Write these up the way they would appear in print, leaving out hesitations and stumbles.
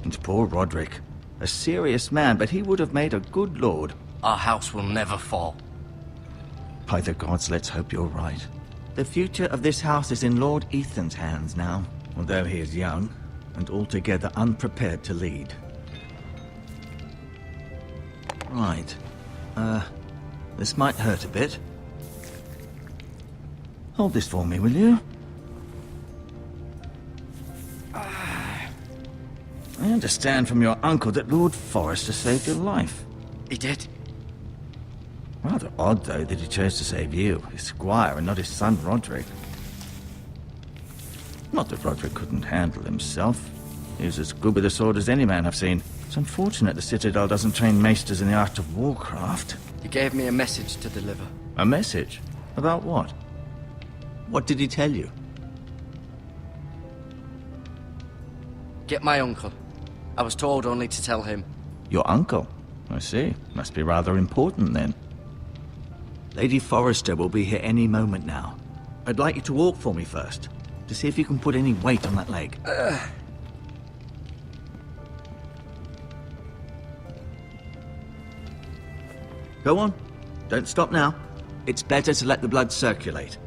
And poor Roderick. A serious man, but he would have made a good lord. Our house will never fall. By the gods, let's hope you're right. The future of this house is in Lord Ethan's hands now, although he is young and altogether unprepared to lead. Right. This might hurt a bit. Hold this for me, will you? I understand from your uncle that Lord Forrester saved your life. He did. Rather odd, though, that he chose to save you, his squire, and not his son Roderick. Not that Roderick couldn't handle himself. He was as good with a sword as any man I've seen. It's unfortunate the Citadel doesn't train maesters in the art of warcraft. He gave me a message to deliver. A message? About what? What did he tell you? Get my uncle. I was told only to tell him. Your uncle? I see. Must be rather important, then. Lady Forrester will be here any moment now. I'd like you to walk for me first, to see if you can put any weight on that leg. Go on. Don't stop now. It's better to let the blood circulate.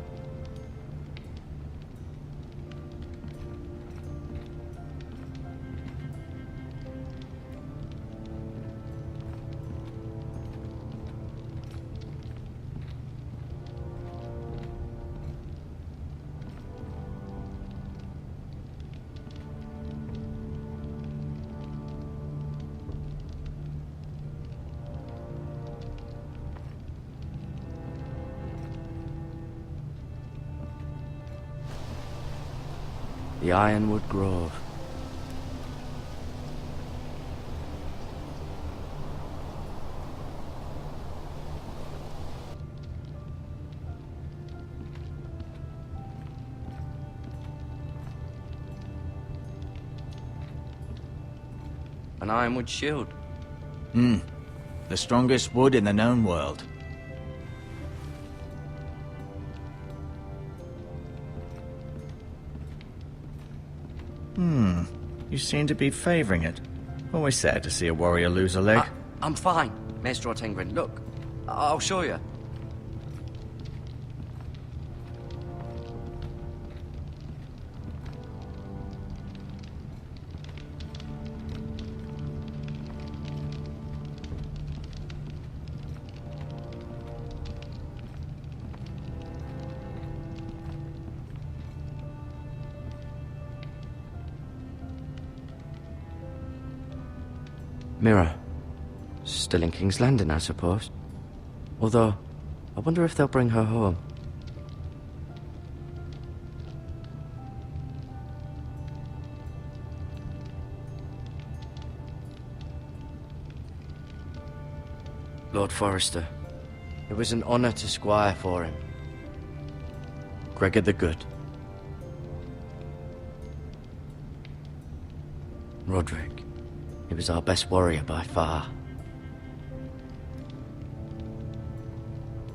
The Ironwood Grove. An ironwood shield. The strongest wood in the known world. You seem to be favoring it. Always sad to see a warrior lose a leg. I'm fine, Maester Ortengrin. Look, I'll show you. Mirror. Still in King's Landing, I suppose. Although, I wonder if they'll bring her home. Lord Forrester. It was an honor to squire for him. Gregor the Good. Roderick. He was our best warrior by far.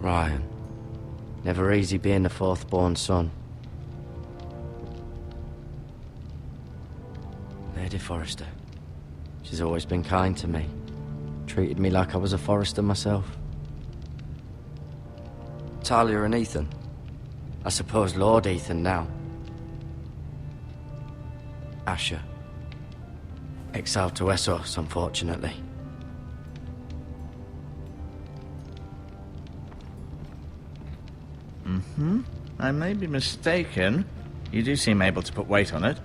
Ryan. Never easy being the fourth-born son. Lady Forrester. She's always been kind to me. Treated me like I was a Forrester myself. Talia and Ethan. I suppose Lord Ethan now. Asher. Exiled to Essos, unfortunately. I may be mistaken. You do seem able to put weight on it.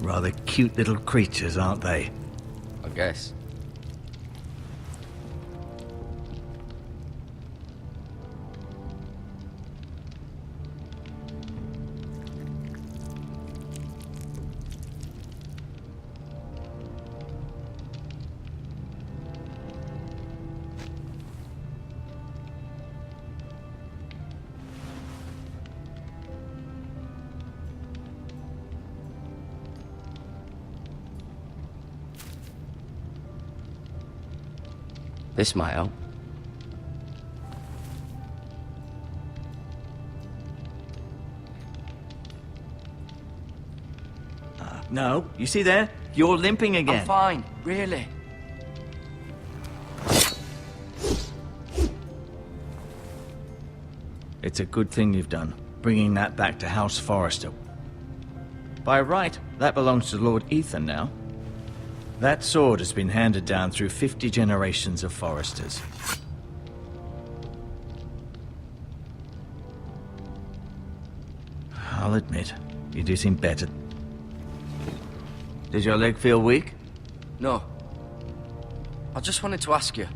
Rather cute little creatures, aren't they? I guess. This might help. No, you see there? You're limping again. I'm fine, really. It's a good thing you've done, bringing that back to House Forrester. By right, that belongs to Lord Ethan now. That sword has been handed down through 50 generations of Forresters. I'll admit, you do seem better. Does your leg feel weak? No. I just wanted to ask you.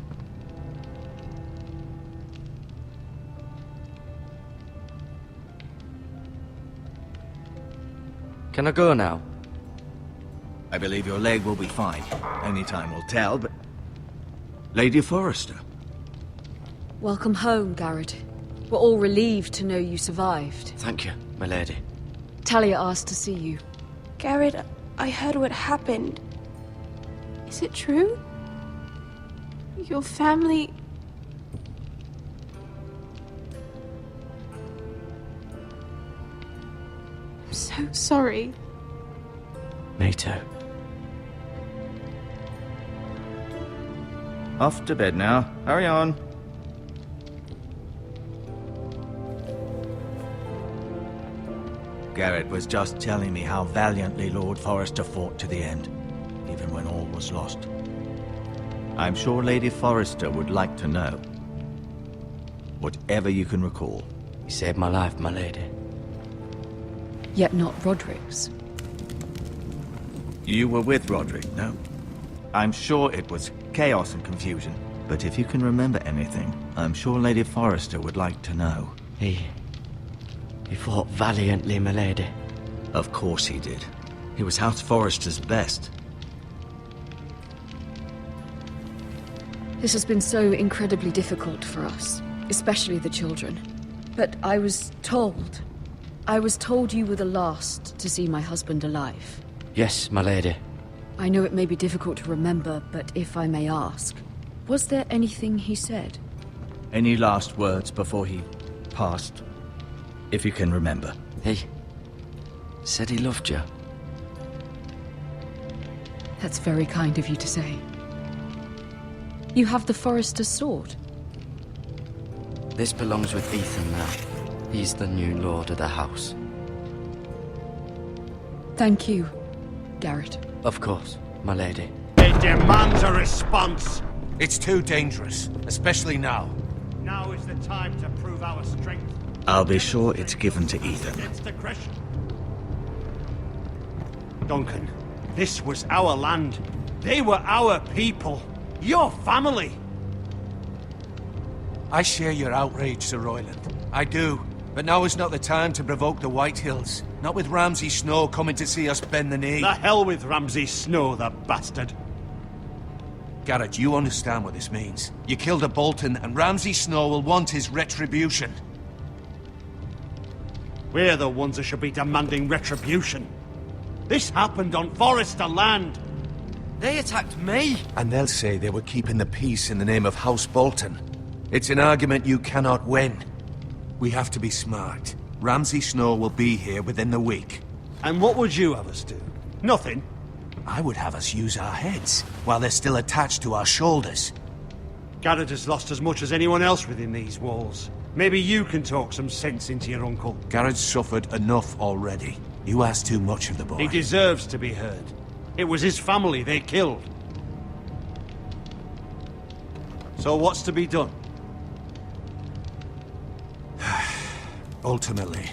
Can I go now? I believe your leg will be fine. Only time will tell, but... Lady Forrester. Welcome home, Garrett. We're all relieved to know you survived. Thank you, my lady. Talia asked to see you. Garrett, I heard what happened. Is it true? Your family... I'm so sorry. Me too. Off to bed now. Hurry on. Garrett was just telling me how valiantly Lord Forrester fought to the end, even when all was lost. I'm sure Lady Forrester would like to know. Whatever you can recall. You saved my life, my lady. Yet not Roderick's. You were with Roderick, no? I'm sure it was chaos and confusion, but if you can remember anything, I'm sure Lady Forrester would like to know. He fought valiantly, my lady. Of course he did. He was House Forrester's best. This has been so incredibly difficult for us, especially the children. But I was told you were the last to see my husband alive. Yes, my lady. I know it may be difficult to remember, but if I may ask, was there anything he said? Any last words before he passed? If you can remember. He said he loved you. That's very kind of you to say. You have the Forrester's sword. This belongs with Ethan now. He's the new lord of the house. Thank you, Garrett. Of course, my lady. It demands a response. It's too dangerous, especially now. Now is the time to prove our strength. I'll be sure it's given to Ethan. Against aggression. Duncan, this was our land. They were our people. Your family. I share your outrage, Sir Royland. I do. But now is not the time to provoke the White Hills. Not with Ramsay Snow coming to see us bend the knee. The hell with Ramsay Snow, the bastard. Garrett, you understand what this means. You killed a Bolton, and Ramsay Snow will want his retribution. We're the ones that should be demanding retribution. This happened on Forrester land. They attacked me! And they'll say they were keeping the peace in the name of House Bolton. It's an argument you cannot win. We have to be smart. Ramsay Snow will be here within the week. And what would you have us do? Nothing. I would have us use our heads, while they're still attached to our shoulders. Garrett has lost as much as anyone else within these walls. Maybe you can talk some sense into your uncle. Garrett's suffered enough already. You ask too much of the boy. He deserves to be heard. It was his family they killed. So what's to be done? Ultimately,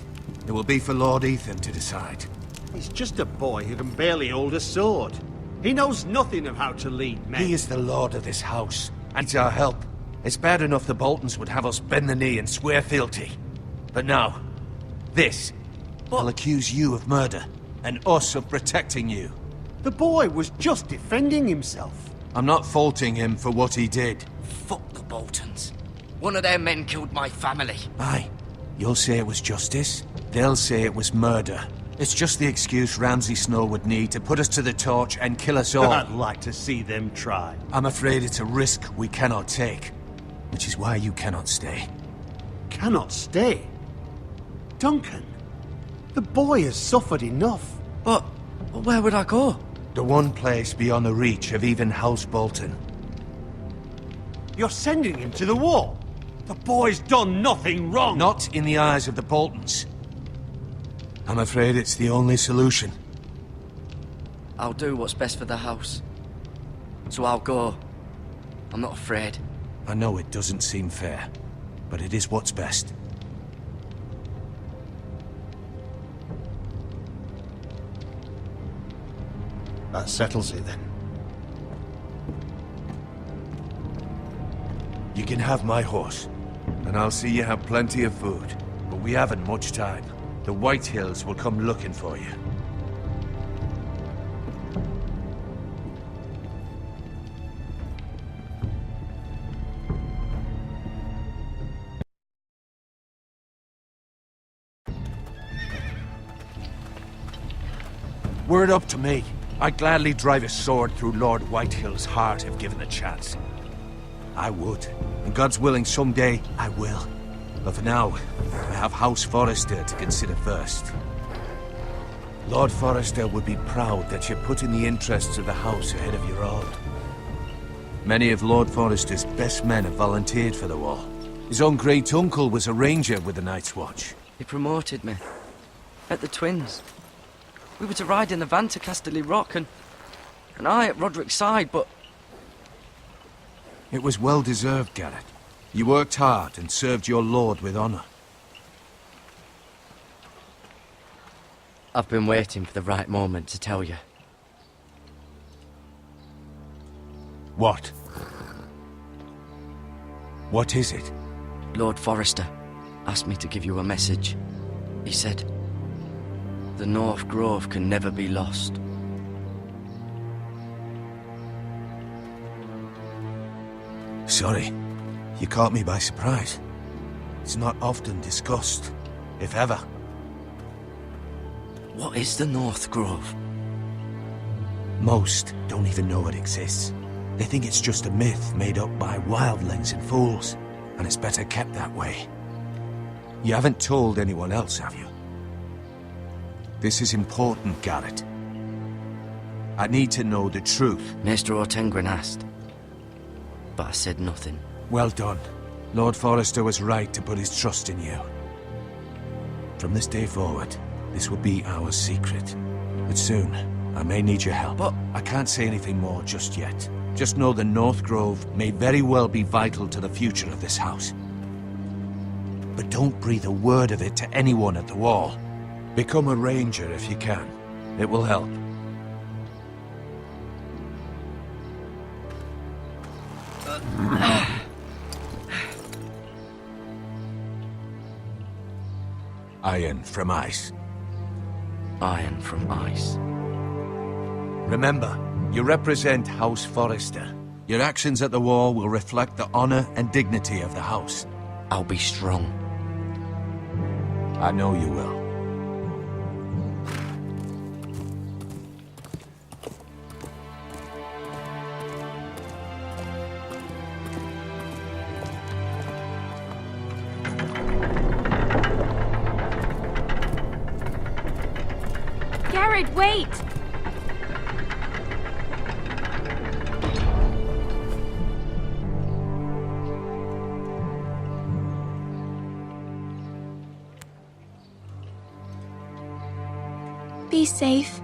it will be for Lord Ethan to decide. He's just a boy who can barely hold a sword. He knows nothing of how to lead men. He is the lord of this house, and needs our help. It's bad enough the Boltons would have us bend the knee and swear fealty. But now, this. I'll accuse you of murder, and us of protecting you. The boy was just defending himself. I'm not faulting him for what he did. Fuck the Boltons. One of their men killed my family. Aye. You'll say it was justice, they'll say it was murder. It's just the excuse Ramsay Snow would need to put us to the torch and kill us all. I'd like to see them try. I'm afraid it's a risk we cannot take, which is why you cannot stay. Cannot stay? Duncan, the boy has suffered enough. But where would I go? The one place beyond the reach of even House Bolton. You're sending him to the wall. The boy's done nothing wrong. Not in the eyes of the Boltons. I'm afraid it's the only solution. I'll do what's best for the house. So I'll go. I'm not afraid. I know it doesn't seem fair, but it is what's best. That settles it then. You can have my horse, and I'll see you have plenty of food. But we haven't much time. The White Hills will come looking for you. Were it up to me, I'd gladly drive a sword through Lord Whitehill's heart if given the chance. I would. And God's willing, someday I will. But for now, I have House Forrester to consider first. Lord Forrester would be proud that you're putting the interests of the house ahead of your own. Many of Lord Forrester's best men have volunteered for the war. His own great-uncle was a ranger with the Night's Watch. He promoted me. At the Twins. We were to ride in the van to Casterly Rock, and I at Roderick's side, but... It was well-deserved, Garrett. You worked hard and served your lord with honor. I've been waiting for the right moment to tell you. What? What is it? Lord Forrester asked me to give you a message. He said, the North Grove can never be lost. Sorry. You caught me by surprise. It's not often discussed, if ever. What is the North Grove? Most don't even know it exists. They think it's just a myth made up by wildlings and fools, and it's better kept that way. You haven't told anyone else, have you? This is important, Garrett. I need to know the truth. Maester Ortengrin asked, but I said nothing. Well done. Lord Forrester was right to put his trust in you. From this day forward, this will be our secret. But soon, I may need your help. But I can't say anything more just yet. Just know the North Grove may very well be vital to the future of this house. But don't breathe a word of it to anyone at the wall. Become a ranger if you can. It will help. Iron from ice. Iron from ice. Remember, you represent House Forrester. Your actions at the war will reflect the honor and dignity of the house. I'll be strong. I know you will. Garrett, wait! Be safe.